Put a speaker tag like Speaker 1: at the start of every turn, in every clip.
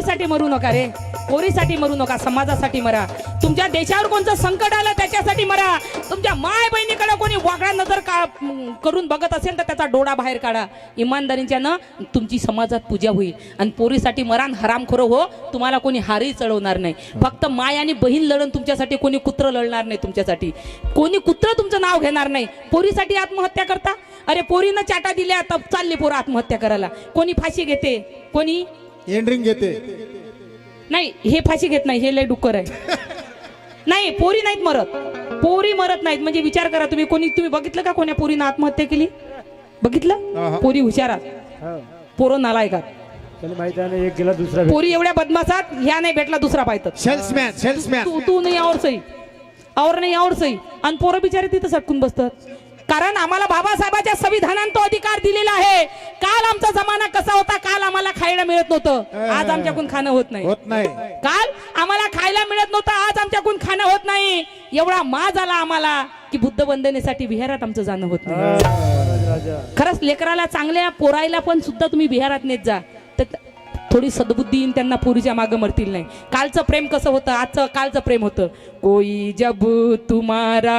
Speaker 1: पोरीसाठी मरू नका रे, पोरीसाठी मरू नका, समाजासाठी मरा. तुमच्या देशावर कोणतं संकट आलं त्याच्यासाठी मरा. तुमच्या माय बहिणीकडे कोणी वागळा नजर करून बघत असेल तर त्याचा डोळा बाहेर काढा. इमानदारीच्यानं तुमची समाजात पूजा होईल. आणि पोरीसाठी मरान हरामखोर हो, तुम्हाला कोणी हारही चढवणार नाही. फक्त माय आणि बहीण लढण तुमच्यासाठी, कोणी कुत्र लढणार नाही तुमच्यासाठी, कोणी कुत्र तुमचं नाव घेणार नाही. पोरीसाठी आत्महत्या करता, अरे पोरीनं चाटा दिल्या तर चालली पोरं आत्महत्या करायला. कोणी फाशी घेते, कोणी
Speaker 2: एंड्रिंग घेते.
Speaker 1: नाही, हे फाशी घेत नाही, हे लय डुक्कर आहे. नाही, पोरी नाहीत मरत, पोरी मरत नाहीत. म्हणजे विचार करा तुम्ही, तुम्ही बघितलं का कोण्या पोरीनं आत्महत्या केली? बघितलं? पोरी हुशारात, पोरं नालायकात.
Speaker 3: माहिती आहे एक गेला दुसरा
Speaker 1: पोरी एवढ्या बदमाशात, ह्या नाही भेटला दुसरा पाहतात.
Speaker 2: सेल्समॅन
Speaker 1: तू नाही और सही, और नाही और सही. आणि पोरं बिचारे तिथं सटकून बसतात. कारण आम्हाला बाबासाहेबांच्या संविधानात तो अधिकार दिलेला आहे. काल आमचा जमाना कसा होता, काल आम्हाला खायला मिळत नव्हतं, आज आमच्याकडून खाणं होत नाही. काल आम्हाला खायला मिळत नव्हतं, आज आमच्याकडून खाणं होत नाही. एवढा माज आला आम्हाला की बुद्ध वंदनेसाठी विहारात आमचं जाणं होत नाही. खरंच लेकराला, चांगल्या पोरायला पण सुद्धा तुम्ही विहारात नेत जा, तर थोडी सद्बुद्धी येईन त्यांना, पोरीच्या मागं मरतील नाही. कालचं प्रेम कसं होतं, आजचं कालचं प्रेम होतं. कोई जब तुम्हारा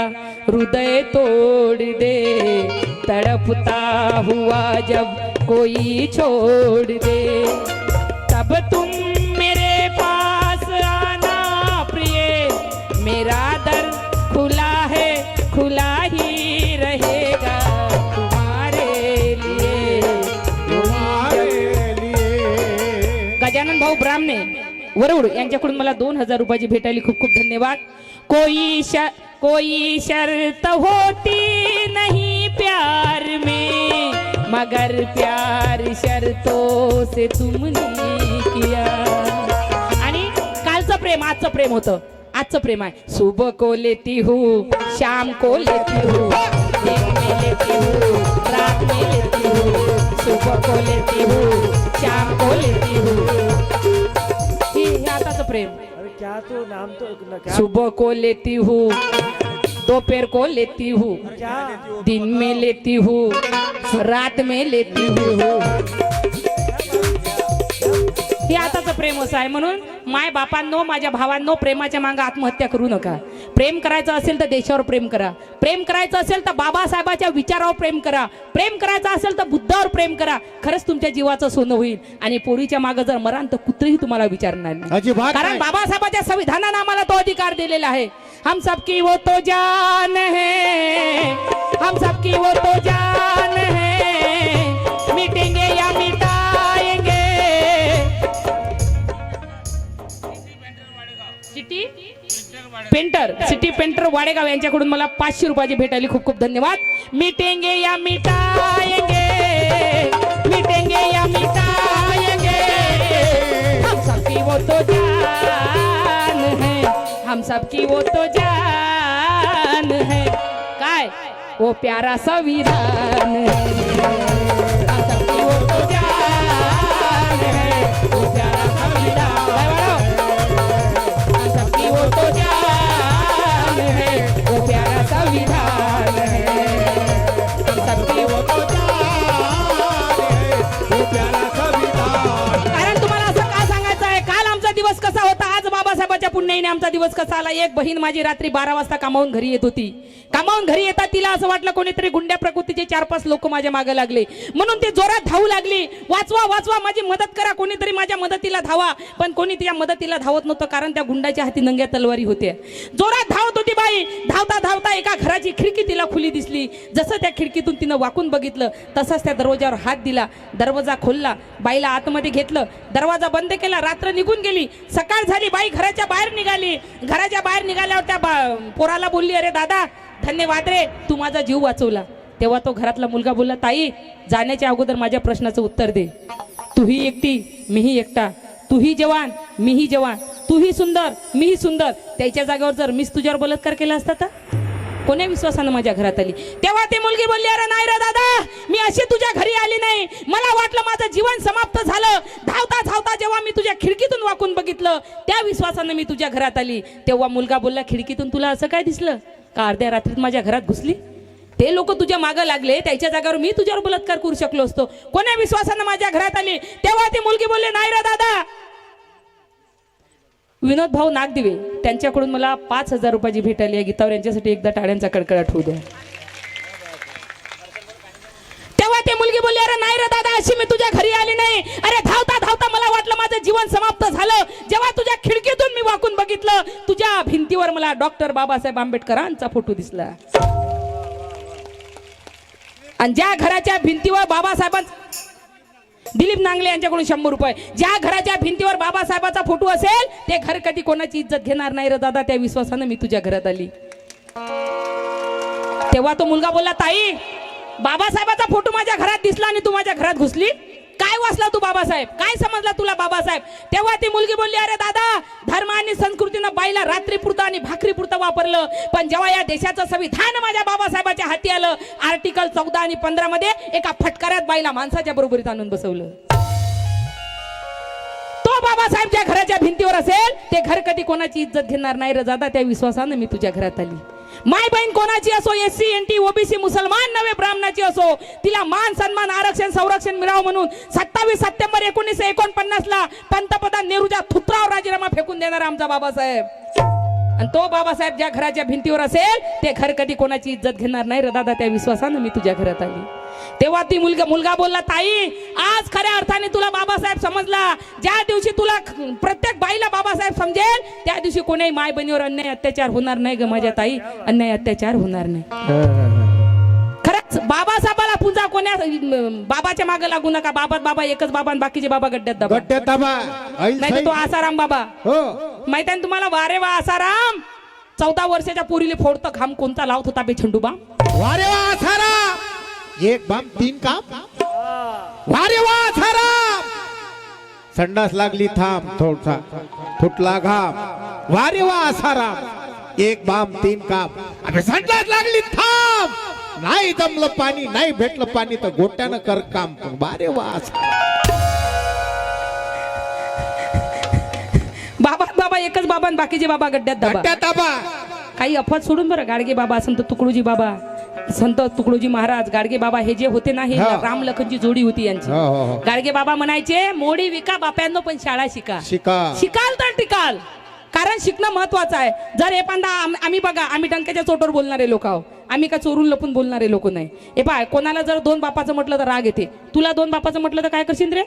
Speaker 1: हृदय तोड़ दे, तड़पता हुआ जब कोई छोड़ दे, तब तुम मेरे पास आना प्रिय, मेरा दर खुला है, खुला ही रहेगा तुम्हारे लिए, तुम्हारे लिए. गजानन भाऊ ब्राह्मणे वरुड यांच्याकडून मला 2000 रुपयाची भेट आली. खूप खूप धन्यवाद. कोई शर्त होती नहीं प्यार में, मगर प्यार शर्तों से तुमने किया. आणि कालचं प्रेम आजचं प्रेम होतं, आजचं प्रेम आहे. सुबह को लेती हूँ, शाम को लेती हूँ, दिन में लेती हूँ, रात में लेती हूँ, सुबह को लेती हूँ, शाम को लेती हूँ. हे आताचं प्रेम.
Speaker 3: क्या तो नाम तो क्या?
Speaker 1: सुबह को लेती हूँ, दोपहर को लेती हूँ, दिन में लेती हूँ, रात में लेती हूँ. हे आताचं प्रेम असं आहे. म्हणून माय बापांनो, माझ्या भावांनो, प्रेमाच्या मागे आत्महत्या करू नका. प्रेम करायचं असेल तर देशावर प्रेम करा. प्रेम करायचं असेल तर बाबासाहेबाच्या विचारावर प्रेम करा. प्रेम करायचं असेल तर बुद्धावर प्रेम करा. खरंच तुमच्या जीवाचं सोनं होईल. आणि पोरीच्या मागे जर मरान तर कुत्रेही तुम्हाला विचारणार नाही. कारण बाबासाहेबाच्या संविधानानं आम्हाला तो अधिकार दिलेला आहे. हम सबकी वो तो जान है, हम सबकी वो तो जान है, मिटेंगे या मिटाएंगे. सिटी पेंटर वाडेगाव यांच्याकडून मला 500 रुपयाची भेट आली. खूप खूप धन्यवाद. मिटेंगे या मिटाएंगे, मिटेंगे या मिटाएंगे, हम सबकी वो तो जान है, हम सबकी वो तो जान है. काय वो प्यारा संविधान है, हम सबकी वो तो जान है, वो प्यारा संविधान वो तो जान है, वो प्यारा संविधान है, हम सबकी वो तो जान है, वो प्यारा संविधान. कारण तुम्हाला असं का सांगायचं आहे, काल आमचा दिवस कसा होता, आज बाबासाहेबाच्या पुण्याईने आमचा दिवस कसा आला. एक बहीण माझी रात्री 12 वाजता कामावून घरी येत होती. कामावून घरी येतात तिला असं वाटलं कोणीतरी गुंड्या प्रकृतीचे 4-5 लोक माझ्या मागे लागले. म्हणून ती जोरात धावू लागली, वाचवा वाचवा, माझी मदत करा, कोणीतरी माझ्या मदतीला धावा. पण कोणी तिच्या मदतीला धावत नव्हतं, कारण त्या गुंडाच्या हाती नंग्या तलवारी होत्या. जोरात धावत होती बाई. धावता धावता एका घराची खिडकी तिला खुली दिसली. जसं त्या खिडकीतून तिनं वाकून बघितलं, तसंच त्या दरवाजावर हात दिला. दरवाजा खोलला, बाईला आतमध्ये घेतलं, दरवाजा बंद केला. रात्र निघून गेली. सकाळ झाली, बाई घराच्या बाहेर निघाली. घराच्या बाहेर निघाल्यावर त्या पोराला बोलली, अरे दादा धन्यवाद रे, तू माझा जीव वाचवला. तेव्हा तो घरातला मुलगा बोलला, ताई जाण्याच्या अगोदर माझ्या प्रश्नाचं उत्तर दे. तूही एकटी, मीही एकटा, तूही जवान, मीही जवान, तूही सुंदर, मीही सुंदर. त्याच्या जागेवर जर मीच तुझ्यावर बलात्कार केला असता तर कोण्या विश्वासानं माझ्या घरात आली. तेव्हा ती मुलगी बोलली, अरे नाही रे दादा, मी अशी तुझ्या घरी आली नाही. मला वाटलं माझं जीवन समाप्त झालं. धावता धावता जेव्हा मी तुझ्या खिडकीतून वाकून बघितलं, त्या विश्वासानं मी तुझ्या घरात आली. तेव्हा मुलगा बोलला, खिडकीतून तुला असं काय दिसलं का अर्ध्या रात्रीत माझ्या घरात घुसली? ते लोक तुझ्या मागं लागले, त्याच्या जागेवर मी तुझ्यावर बलात्कार करू शकलो असतो. कोण्या विश्वासानं माझ्या घरात आली? तेव्हा ती मुलगी बोलली, नाही रे दादा,
Speaker 4: विनोद भाऊ नागदिवे त्यांच्याकडून मला 5,000 रुपयाची भेट आली आहे. गीतावर यांच्यासाठी एकदा टाळ्यांचा कडकडाट होऊ द्या. तेव्हा ते मुलगी बोलली, अरे नाही रे दादा, अशी मी तुझ्या घरी आली नाही. अरे धावता धावता मला वाटलं माझं जीवन समाप्त झालं. जेव्हा तुझ्या खिडकीतून मी वाकून बघितलं, तुझ्या भिंतीवर मला डॉक्टर बाबासाहेब आंबेडकरांचा फोटो दिसला. आणि ज्या घराच्या भिंतीवर बाबासाहेबांचा, दिलीप नांगले यांच्याकडून 100 रुपये, ज्या घराच्या भिंतीवर बाबासाहेबांचा फोटो असेल ते घर कधी कोणाची इज्जत घेणार नाही रे दादा. त्या विश्वासानं मी तुझ्या घरात आली. तेव्हा तो मुलगा बोलला, ताई बाबासाहेबाचा फोटो माझ्या घरात दिसला आणि तू माझ्या घरात घुसली. काय वाचला तू बाबासाहेब, काय समजला तुला बाबासाहेब. तेव्हा ती मुलगी बोलली, अरे दादा, धर्म आणि संस्कृतीनं बाईला रात्रीपुरतं आणि भाकरीपुरतं वापरलं, पण जेव्हा या देशाचं संविधान माझ्या बाबासाहेबाच्या हाती आलं, आर्टिकल 14 आणि 15 मध्ये एका फटकाऱ्यात बाईला माणसाच्या बरोबरीत आणून बसवलं. तो बाबासाहेब ज्या घराच्या भिंतीवर असेल ते घर कधी कोणाची इज्जत घेणार नाही रे दादा. त्या विश्वासानं मी तुझ्या घरात आली. माय बहीण कोणाची असो, SC NT OBC मुसलमान नव्हे ब्राह्मणाची असो, तिला मान सन्मान आरक्षण संरक्षण मिळावं म्हणून 27 सप्टेंबर 1949 ला पंतप्रधान नेहरूच्या थुत्रावर राजीनामा फेकून देणार आमचा बाबासाहेब. आणि तो बाबासाहेब ज्या घराच्या भिंतीवर असेल ते घर कधी कोणाची इज्जत घेणार नाही रे दादा. त्या विश्वासानं मी तुझ्या घरात आली. तेव्हा ती मुलगा बोलला, ताई आज खऱ्या अर्थाने तुला बाबासाहेब समजला. ज्या दिवशी तुला प्रत्येक बाईला बाबासाहेब समजेल त्या दिवशी कोणी माय बहिणीवर अन्याय अत्याचार होणार नाही ग माझ्या ताई. अन्याय अत्याचार होणार नाही. खरंच बाबासाहेबाला पूजा कोण्या बाबाच्या मागे लागू नका. बाबा एकच बाबा आणि बाकीचे बाबा गड्ड्यात दाबा. नाही तर तो आसाराम बाबा, माहिती आहे तुम्हाला. वारे वा आसाराम, 14 वर्षाच्या पोरीले फोडतं घाम कोणता लावत होता बे झेंडूबा.
Speaker 2: वारे वा आसाराम, एक बाम 3 काम. वारे वा आसाराम, संडास लागली थांब, थोडसा फुटला घाम. वारे वा आसाराम, एक बाम 3 काम. अबे संडास लागली थांब, नाही जमलं पाणी, नाही भेटलं पाणी तर गोट्यानं कर काम. वारे वा आसाराम.
Speaker 4: बाबा एकच बाबा आणि बाकीचे बाबा गड्ड्यात दाबा. काही अफत सोडून बरं, गाडगे बाबा, संत तुकडोजी बाबा, संत तुकडोजी महाराज, गाडगे बाबा हे जे होते ना, हे राम लखनची जोडी होती यांची. गाडगे बाबा म्हणायचे, मोडी विका बाप्यांनो पण शाळा शिका. शिकाल तर टिकाल. कारण शिकणं महत्वाचं आहे. जर एखादा आम्ही बघा, आम्ही डंक्याच्या चोटवर बोलणारे लोक आहोत. आम्ही का चोरून लपून बोलणारे लोक नाही. हे पाय, कोणाला जर 2 बापाचं म्हटलं तर राग येते. तुला 2 बापाचं म्हटलं तर काय करशील रे?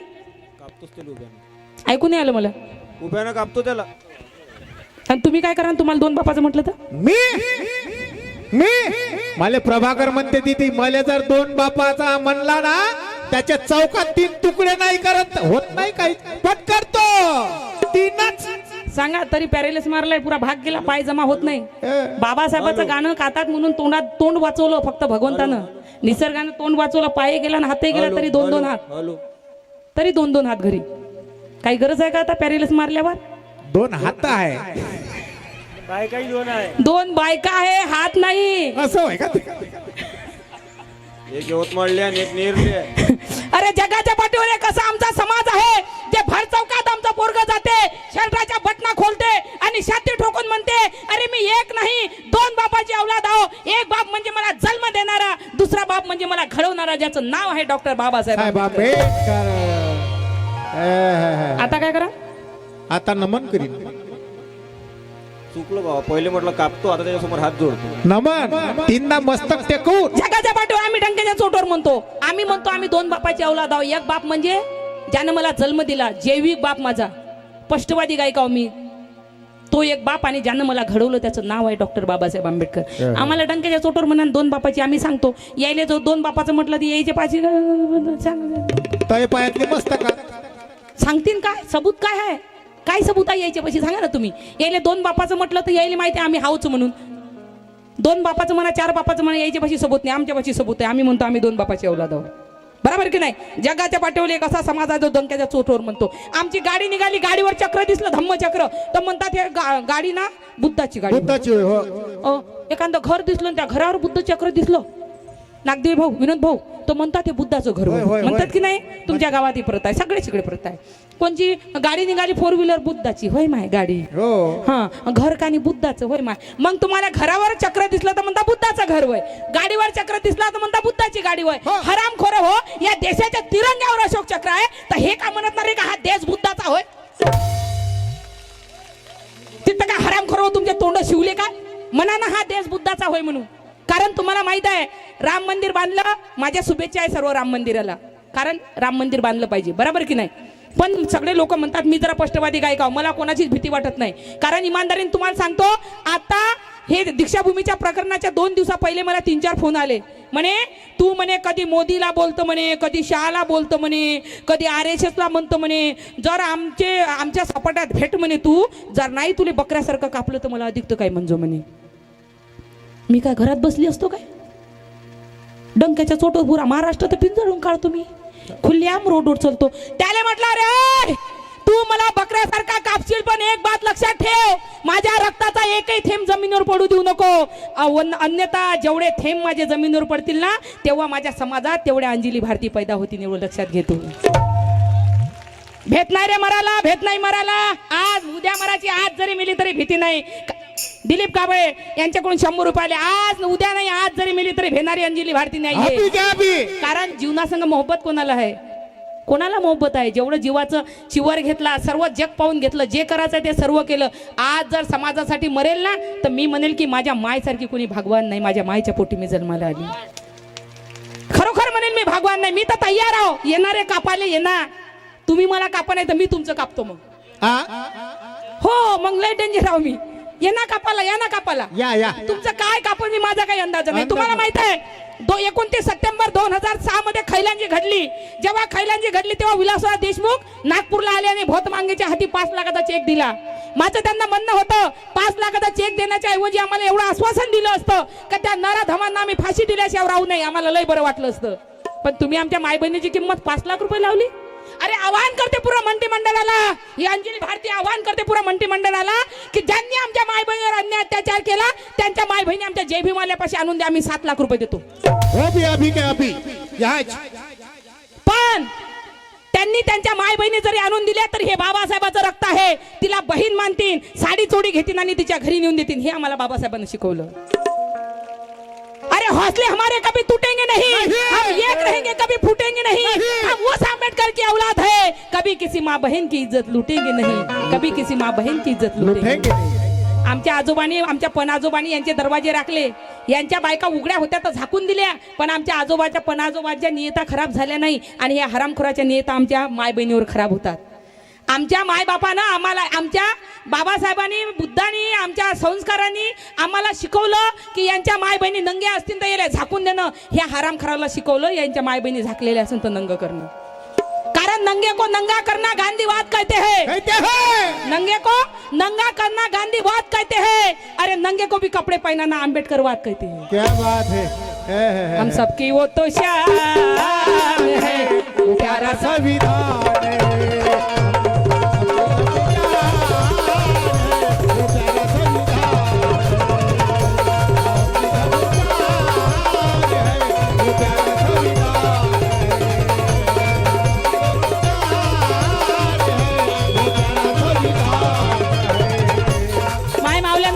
Speaker 4: ऐकून नाही आलं मला.
Speaker 3: उभ्यानं कापतो त्याला.
Speaker 4: आणि तुम्ही काय करा तुम्हाला 2 बापाचं म्हटलं तर?
Speaker 2: मी मला प्रभाकर म्हणते तिथे, मला जर 2 बापाचा म्हणला ना, त्याच्या चौकात 3 तुकडे नाही करत होत नाही काही, पण करतो 3च.
Speaker 4: सांगा तरी पॅरेलिस मारलाय, पुरा भाग गेला, पाय जमा होत नाही. बाबासाहेबाचं गाणं कातात म्हणून तोंड वाचवलं फक्त भगवंतानं. निसर्गानं तोंड वाचवलं, पाय गेला आणि हातही गेला, तरी 2-2 हात, तरी 2-2 हात घरी. काही गरज आहे का आता पॅरेलिस मारल्यावर?
Speaker 2: 2 हात आहे,
Speaker 3: बायकाही 2 आहे.
Speaker 4: 2 बायका आहे, हात नाही.
Speaker 2: असं आहे का?
Speaker 3: एक यवतमाळले आणि एक नेरले.
Speaker 4: अरे जगाच्या पाठीवर एक असा आमचा समाज आहे, जे भर चौकात आमचा पोरग जाते, शर्टाच्या बटना खोलते आणि छाती ठोकून म्हणते, अरे मी एक नाही 2 बापाची औलाद आहो. एक बाप म्हणजे मला जन्म देणारा, दुसरा बाप म्हणजे मला घडवणारा, ज्याचं नाव आहे डॉक्टर बाबासाहेब
Speaker 2: आंबेडकर.
Speaker 4: आता काय करा?
Speaker 2: आता नमन करीन.
Speaker 3: चुकलो बाबा, पहिले म्हटलं कापतो, आता त्याच्यासमोर हात जोडतो.
Speaker 2: नमन 3दा मस्तक टेकून.
Speaker 4: जगाच्या पाठीवर आम्ही डंक्याच्या चोटवर म्हणतो, आम्ही आम्ही 2 बापाची औलाद आहो. एक बाप म्हणजे ज्यानं मला जन्म दिला, जैविक बाप माझा, स्पष्टवादी गायिका मी. तो एक बाप, आणि ज्यानं मला घडवलं त्याचं नाव आहे डॉक्टर बाबासाहेब आंबेडकर. आम्हाला डंक्याच्या चोटवर म्हणा 2 बापाची, आम्ही सांगतो यायले जो 2 बापाचं म्हटलं तर यायचे पाची
Speaker 2: तय पायातली मस्तक
Speaker 4: सांगतील. काय सबूत काय आहे? काय सबूत आहे यायच्या पाशी? सांगा ना तुम्ही. यायले 2 बापाचं म्हटलं तर यायले माहिती आम्ही हावच म्हणून. 2 बापाचं म्हणा, 4 बापाचं म्हणा, यायच्या पाशी सबूत नाही, आमच्या पाशी सबूत आहे. आम्ही म्हणतो आम्ही 2 बापाची औलाद आहोत. बरोबर की नाही? जगाच्या पाठीवर एक असा समाज आहे जो डंक्याच्या चोटवर म्हणतो. आमची गाडी निघाली, गाडीवर चक्र दिसलं, धम्मचक्र, तर म्हणतात हे गाडी ना बुद्धाची गाडी. एखादं घर दिसलं, त्या घरावर बुद्ध चक्र दिसलं, नागदेव भाऊ, विनोद भाऊ, तो म्हणतात हे बुद्धाचं घर म्हणतात की नाही? तुमच्या गावात ही प्रथा आहे, सगळे प्रथा आहे. कोणची गाडी निघाली 4 व्हीलर, बुद्धाची, होय माय गाडी. हा, घर कानी बुद्धाचं, होय माय. मग तुम्हाला घरावर चक्र दिसलं तर म्हणता बुद्धाचं घर होय, गाडीवर चक्र दिसला तर म्हणता बुद्धाची गाडी होय. हरामखोर हो, या देशाच्या तिरंग्यावर अशोक चक्र आहे, तर हे का म्हणत नाही का हा देश बुद्धाचा होय? सर्व तुमचे तोंड शिवले काय? म्हणा ना हा देश बुद्धाचा होय म्हणून. कारण तुम्हाला माहित आहे राम मंदिर बांधलं, माझ्या शुभेच्छा आहे सर्व राम मंदिराला, कारण राम मंदिर बांधलं पाहिजे, बरोबर की नाही. पण सगळे लोक म्हणतात मी जरा स्पष्टवादी गायक आहो, मला कोणाचीच भीती वाटत नाही. कारण इमानदारीने तुम्हाला सांगतो, आता हे दीक्षाभूमीच्या प्रकरणाच्या 2 दिवसा पहिले मला 3-4 फोन आले. म्हणे तू म्हणे कधी मोदीला बोलतो म्हणे, कधी शहाला बोलतो म्हणे, कधी RSSला म्हणतो म्हणे, जर आमच्या सपाट्यात भेट म्हणे तू, जर नाही तुले बकऱ्यासारखं कापलं तर मला अधिक तर काय म्हणजो म्हणे. मी काय घरात बसली असतो काय? डंक्याच्या चोटोत पुरा महाराष्ट्र तर पिंजरून काढतो मी, खुल्ल्याम रोडवर चलतो. त्याला म्हटलं अरे तू मला बकऱ्यासारखा कापशील, पण एक बात लक्षात ठेव, माझ्या रक्ताचा एकही थेंब जमिनीवर पडू देऊ नको. अन्यथा जेवढे थेंब माझ्या जमिनीवर पडतील ना, तेव्हा माझ्या समाजात तेवढ्या अंजली भारती पैदा होती, एवढं लक्षात घेतो. भेट नाही रे मराला, भेट नाही मराला. आज उद्या मराची, आज जरी मिली तरी भीती नाही. दिलीप काबळे यांच्याकडून 100 रुपये आले, आज उद्या नाही, आज जरी मिली तरी भेटणारी अंजली भारती नाही. कारण जीवनासंग मोहब्बत कोणाला आहे? कोणाला मोहब्बत आहे? जेवढं जीवाचं चिवर घेतला, सर्व जग पाहून घेतलं, जे करायचं ते सर्व केलं. आज जर समाजासाठी मरेल ना, तर मी म्हणेल की माझ्या मायसारखी कोणी भगवान नाही, माझ्या मायच्या पोटी मी जन्माला आली. खरोखर म्हणेल मी भगवान नाही. मी तर तयार आहो, येणारे कापाले येणार. तुम्ही मला कापा नाही तर मी तुमचं कापतो मग. हो मग लय डेंजर आहो मी. येना कापाला, या ना कापाला,
Speaker 2: या
Speaker 4: तुमचं काय कापून मी, माझा काही अंदाज नाही. तुम्हाला माहित आहे 29 सप्टेंबर 2006 मध्ये खैलांजी घडली. जेव्हा खैलांजी घडली तेव्हा विलासराव देशमुख नागपूरला आले आणि भोत मांगेच्या हाती 5 लाखाचा चेक दिला. माझं त्यांना म्हणणं होतं 5 लाखाचा चेक देण्याच्या ऐवजी आम्हाला एवढं आश्वासन दिलं असतं का त्या नराधमांना आम्ही फाशी दिल्याशिवाय राहू नये, आम्हाला लय बरं वाटलं असतं. पण तुम्ही आमच्या माय बहिणीची किंमत 5 लाख रुपये लावली. अरे आवाहन करते पुरा मंत्रिमंडळाला, ही अंजली भारती आवाहन करते पुरा मंत्रिमंडळाला की ज्यांनी आमच्या माय बहिणीवर अन्याय अत्याचार केला त्यांच्या माय बहिणी आमच्या जय भीमाल्यापाशी आणून द्या, आम्ही 7 लाख रुपये देतो. पण त्यांनी त्यांच्या माय बहिणी जरी आणून दिल्या तर हे बाबासाहेबाचं रक्त आहे, तिला बहीण मानतील, साडी चोडी घेतील आणि तिच्या घरी नेऊन देतील. हे आम्हाला बाबासाहेबांनी शिकवलं. अरे हौसले हमारे कभी टूटेंगे नहीं, हम एक रहेंगे कभी फूटेंगे नहीं. हम उस आंबेडकर की औलाद है, कभी किसी माँ बहन की इज्जत लूटेंगे नहीं, कभी किसी माँ बहन की इज्जत लूटेंगे. आमच्या आजोबांनी, आमच्या पणआजोबांनी यांचे दरवाजे राखले, यांच्या बायका उघड्या होत्या तर झाकून दिल्या, पण आमच्या आजोबाच्या पणआजोबांच्या नियता खराब झाल्या नाही आणि या हरामखोराच्या नियता आमच्या माय बहिणीवर खराब होतात. आमच्या मायबापानं आम्हाला, आमच्या बाबासाहेबांनी, बुद्धांनी, आमच्या संस्कारांनी आम्हाला शिकवलं की यांच्या माय बहिणी नंग्या असतील तर याला झाकून देणं. ह्या हरामखोराला शिकवलं यांच्या माय बहिणी झाकलेल्या असेल तर नंग करणं. कारण नंगे को नंगा करना गांधीवाद कहते हैं, नंगे को नंगा करना गांधीवाद कहते हैं. अरे नंगे को भी कपड़े पहनाना अम्बेडकरवाद कहते हैं.
Speaker 2: क्या बात है.
Speaker 4: हम सबकी वो तो शान है, प्यारा
Speaker 2: संविधान है.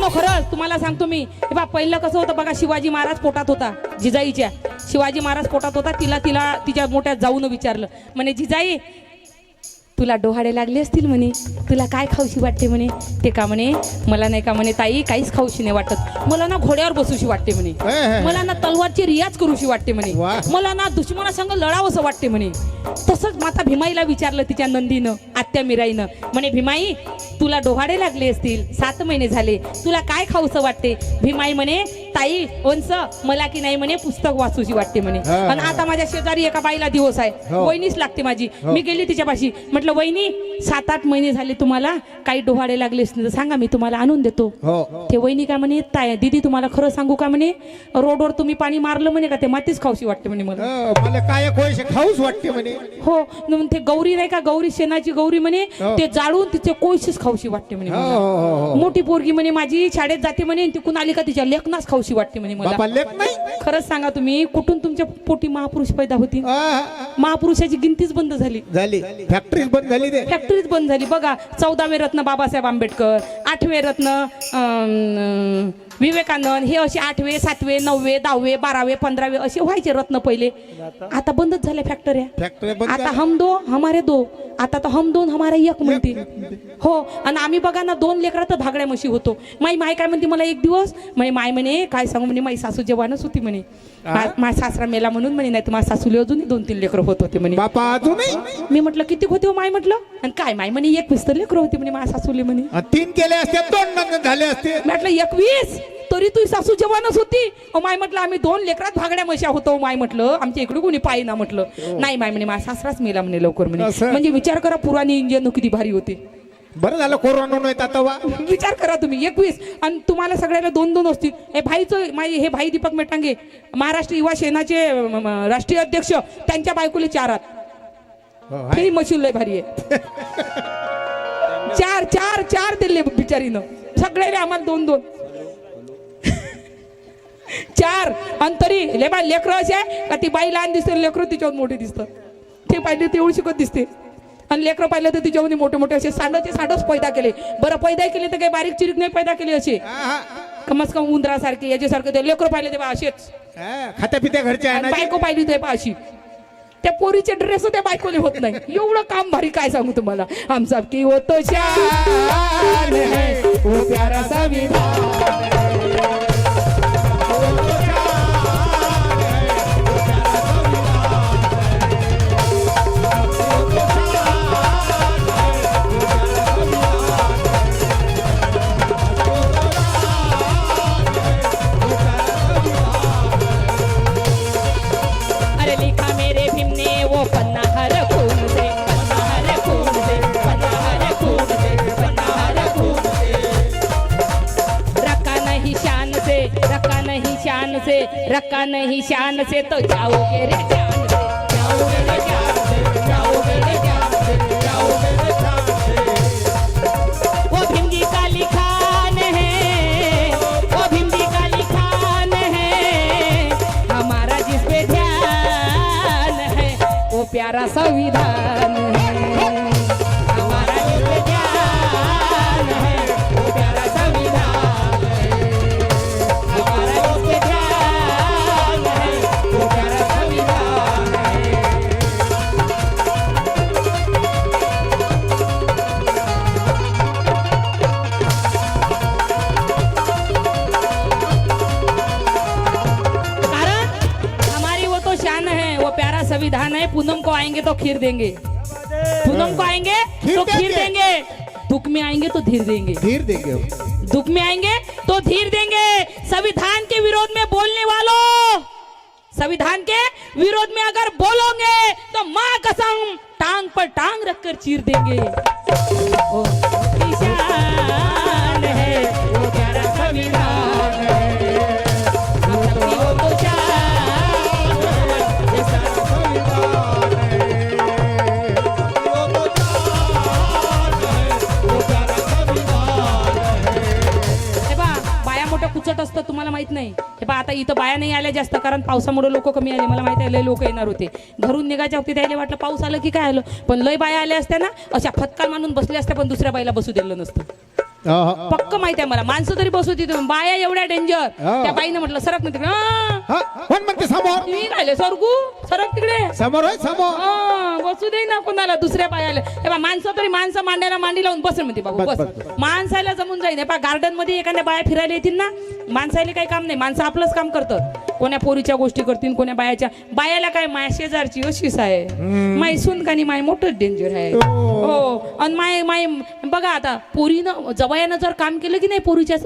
Speaker 4: खरंच तुम्हाला सांगतो मी, हे बा पहिलं कसं होतं बघा, शिवाजी महाराज पोटात होता जिजाईच्या, शिवाजी महाराज पोटात होता, तिला तिच्या मोठ्या जाऊन विचारलं, म्हणे जिजाई तुला डोहाडे लागले असतील म्हणे, तुला काय खाऊशी वाटते म्हणे. ते का म्हणे, मला नाही का म्हणे ताई काहीच खाऊशी नाही वाटत, मला ना घोड्यावर बसूशी वाटते म्हणे, मला ना तलवारची रियाज करूशी वाटते म्हणे, मला ना दुश्मनासंग लढावंसं वाटते म्हणे. तसंच माता भीमाईला विचारलं तिच्या नंदीनं, आत्या मीराईनं, म्हणे भीमाई तुला डोहाडे लागले असतील, 7 महिने झाले, तुला काय खाऊसं वाटते. भीमाई म्हणे ताई वंश मला की नाही म्हणे पुस्तक वाचूशी वाटते म्हणे. आणि आता माझ्या शेजारी एका बाईला दिवस आहे, वहिनीच लागते माझी. मी गेली तिच्यापाशी, म्हटलं वहिनी 7-8 महिने झाले तुम्हाला काही डोहाडे लागले असतील तर सांगा, मी तुम्हाला आणून देतो. ते वहिनी काय म्हणे, ताई दीदी तुम्हाला खरं सांगू का म्हणे, रोडवर तुम्ही पाणी मारलं म्हणे का ते मातीच खाऊशी वाटते म्हणे मला
Speaker 2: काय खाऊच वाटते म्हणे.
Speaker 4: हो ते गौरी नाही का, गौरी शेणाची गौरी म्हणे, ते जाळून तिचे कोळशीच खाऊशी वाटते म्हणे मला. मोठी पोरगी म्हणे माझी शाळेत जाते म्हणे, तिकून आली का तिच्या लेखनाच खाऊशी वाटते म्हणे मला. खरंच सांगा तुम्ही, कुठून तुमच्या पोटी महापुरुष पैदा होती? महापुरुषाची गिनतीच बंद झाली,
Speaker 2: फॅक्टरीज बंद झाली,
Speaker 4: फॅक्टरीच बंद झाली. बघा 14वे रत्न बाबासाहेब आंबेडकर, 8वे रत्न विवेकानंद, हे असे 8वे 7वे 9वे 10वे 12वे 15वे असे व्हायचे रत्न पहिले. आता बंदच झाले फॅक्टऱ्या. आता हम दो हमारे दो, आता तर हम दोन हमारा एक म्हणते हो. आणि आम्ही बघा ना 2 लेकरात भागड्या म्हशी होतो. माय काय म्हणते मला एक दिवस माय म्हणे काय सांगू म्हणे माई सासू जेव्हानच होती म्हणे. माझा सासरा मेला म्हणून म्हणे, नाही तर माझ्या सासूला अजून 2-3 लेकरं होत होते म्हणे.
Speaker 2: बापा अजूनही
Speaker 4: मी म्हटलं किती होते हो माय म्हटलं. आणि काय माय म्हणे 21 तर लेकरं होती म्हणे माझ्या सासूले म्हणे.
Speaker 2: 3 केले असते 2 नंतर झाले असते.
Speaker 4: म्हटलं 21 तरी तुझी सासू जवानच होती. माय म्हटलं आम्ही 2 लेकरात भागड्या म्हशा होतो. माय म्हटलं आमच्या इकडे कोणी पाय ना म्हटलं. नाही माय म्हणे माझा सासराच मेला म्हणे लवकर म्हणे.
Speaker 2: असं?
Speaker 4: म्हणजे विचार करा पुराणी इंजिन किती भारी होते.
Speaker 2: बरं झालं कोरोना नाही आता वा.
Speaker 4: विचार करा तुम्ही 21 आणि तुम्हाला सगळ्याला 2-2 असतील. हे भाईचं हे भाई दीपक मेटांगे महाराष्ट्र युवा सेनाचे राष्ट्रीय अध्यक्ष, त्यांच्या बायकोले 4 हात.
Speaker 2: हो, आहे.
Speaker 4: ही मशीन लय भारी आहे. 4 दिले बिचारीनं सगळ्याला आम्हाला 2-2 4. आणि तरी लेकरं असे आहे का ती बाई लहान दिसते लेकरं तिच्यावर मोठी दिसतं. ते पाहिजे तेवढी शिकत दिसते आणि लेकरं पाहिलं तर तिच्यावर मोठे मोठे असे सांडच पैदा केले. बरं पैदा केले तर काही बारीक चिरीक नाही पैदा केले असे कमस कम उंदरासारखे याच्यासारखे. ते लेकरं पाहिले तेव्हा असेच
Speaker 2: खात्या पित्या घरच्या आहे
Speaker 4: आणि
Speaker 2: ना.
Speaker 4: बायको पाहिली तेव्हा अशी. त्या पोरीचे ड्रेस त्या बायकोले होत नाही. एवढं काम भारी काय सांगू तुम्हाला. हम सबकी वो तो शान है वो प्यारा संविधान. रखा नहीं शान से तो जाओगे रे जान से, जाओगे रे जान से, जाओगे रे जान से, जाओगे रे जान से. वो भिंडी का लिखान है, वो भिंडी का लिखान है, हमारा जिस पे ध्यान है वो प्यारा संविधान है. हमारा जिस पे ध्यान है वो प्यारा संविधान है. हमारा जिस पे संविधान है. पूनम को आएंगे तो खीर देंगे, पूनम को आएंगे तो खीर देंगे, दुख में आएंगे तो धीर देंगे,
Speaker 2: धीर देंगे,
Speaker 4: दुख में आएंगे तो धीर देंगे. संविधान के विरोध में बोलने वालों, संविधान के विरोध में अगर बोलोगे तो माँ कसम टांग पर टांग रखकर चीर देंगे. ओ निशान है वो प्यारा संविधान है. कुचट असतं तुम्हाला माहित नाही. हे पहा आता इथं बाया नाही आल्या जास्त कारण पावसामुळे लोक कमी आले. मला माहिती आहे लय लोक येणार होते. घरून निघायच्या वक्ती त्याला वाटलं पाऊस आलं की काय आलं, पण लय बाया आल्या असत्या ना अशा फटकाल मानून बसल्या असत्या पण दुसऱ्या बाईला बसू दिलं नसतं. पक्क माहिती आहे मला. माणसं तरी बसू देत, बाया एवढ्या डेंजर. त्या बाईनं म्हटलं सरक ना तिकडे.
Speaker 2: कोण म्हणते समोर?
Speaker 4: मी काय सरकू, सरक तिकडे
Speaker 2: समोर होय समोर.
Speaker 4: बसू दे ना कोणाला दुसऱ्या बायाला. हे बा माणसं तरी माणसं मांडायला मांडी लावून बस म्हणते बाबू बस. माणसाला जमून जाईल. हे पा गार्डन मध्ये एखाद्या बाया फिरायला येतील ना, माणसाला काही काम नाही. माणसं आपलंच काम करतात. कोण्या पोरीच्या गोष्टी करतील, कोण्या बायाच्या. बायाला काय माय शेजारची अशीच आहे. माय सुनकानी माय मोठंच डेंजर आहे. हो आणि माय बघा आता पोरीनं जवयानं जर काम केलं की नाही पोरीच्या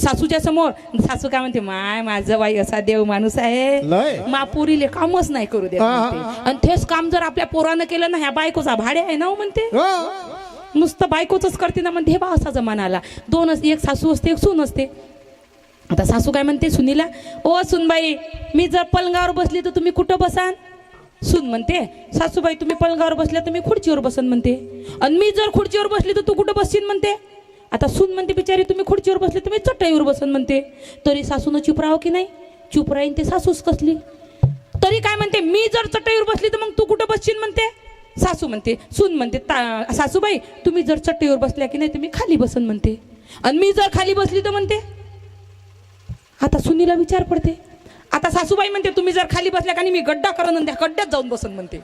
Speaker 4: सासूच्या समोर, सासू काय म्हणते माय माझं बाई असा देव माणूस आहे, मा पोरीले कामच नाही करू देत. आणि तेच काम जर आपल्या पोरानं केलं ना, ह्या बायकोचा भाडे आहे ना हो म्हणते. नुसतं बायकोच करते ना म्हणते. हे बा असा जमाना आला. 2 एक सासू असते एक सून असते. आता सासू काय म्हणते सुनीला, ओ सुनबाई मी जर पलंगावर बसली तर तुम्ही कुठं बसान. सून म्हणते सासूबाई तुम्ही पलंगावर बसल्या तर मी खुर्चीवर बसन म्हणते. आणि मी जर खुर्चीवर बसली तर तू कुठं बसशील म्हणते. आता सून म्हणते बिचारी तुम्ही खुर्चीवर बसले तर मी चटईवर बसन म्हणते. तरी सासून चुप राहावं की नाही. चुप राहीन ते सासूच कसली. तरी काय म्हणते मी जर चटईवर बसली तर मग तू कुठं बसशील म्हणते. सासू म्हणते सून म्हणते सासूबाई तुम्ही जर चटईवर बसल्या की नाही तर मी खाली बसन म्हणते. आणि मी जर खाली बसली तर म्हणते. आता सुनीला विचार पडते. आता सासूबाई म्हणते तुम्ही जर खाली बसल्या का मी गड्डा करण त्या गड्ड्यात जाऊन बसन म्हणते.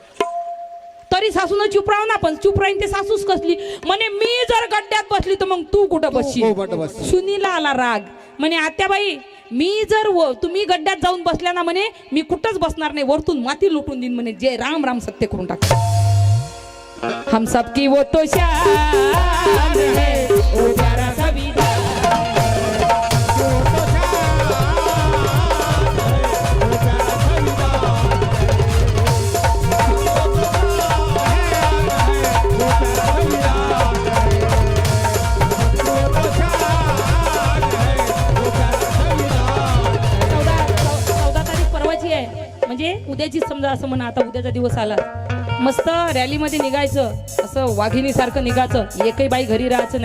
Speaker 4: तरी तरी सासून चुप राह ना, पण चुप राहीन ते सासूस कसली म्हणे मी जर गड्ड्यात बसली तर मग तू कुठं
Speaker 2: कुठं
Speaker 4: बसशील.
Speaker 2: बसशील?
Speaker 4: सुनीला आला राग म्हणे आत्याबाई मी जर तुम्ही गड्ड्यात जाऊन बसल्या ना म्हणे मी कुठंच बसणार नाही, वरतून माती लुटून देईन म्हणे, जे राम राम सत्य करून टाक. हम सबकी वो तो शान है ओ प्यारा संविधान. म्हणजे उद्याची समजा असं म्हणा, आता उद्याचा दिवस आला, मस्त रॅलीमध्ये निघायचं, असं वाघिणीसारखं निघायचं, एकही बाई घरी राहायचं नाही.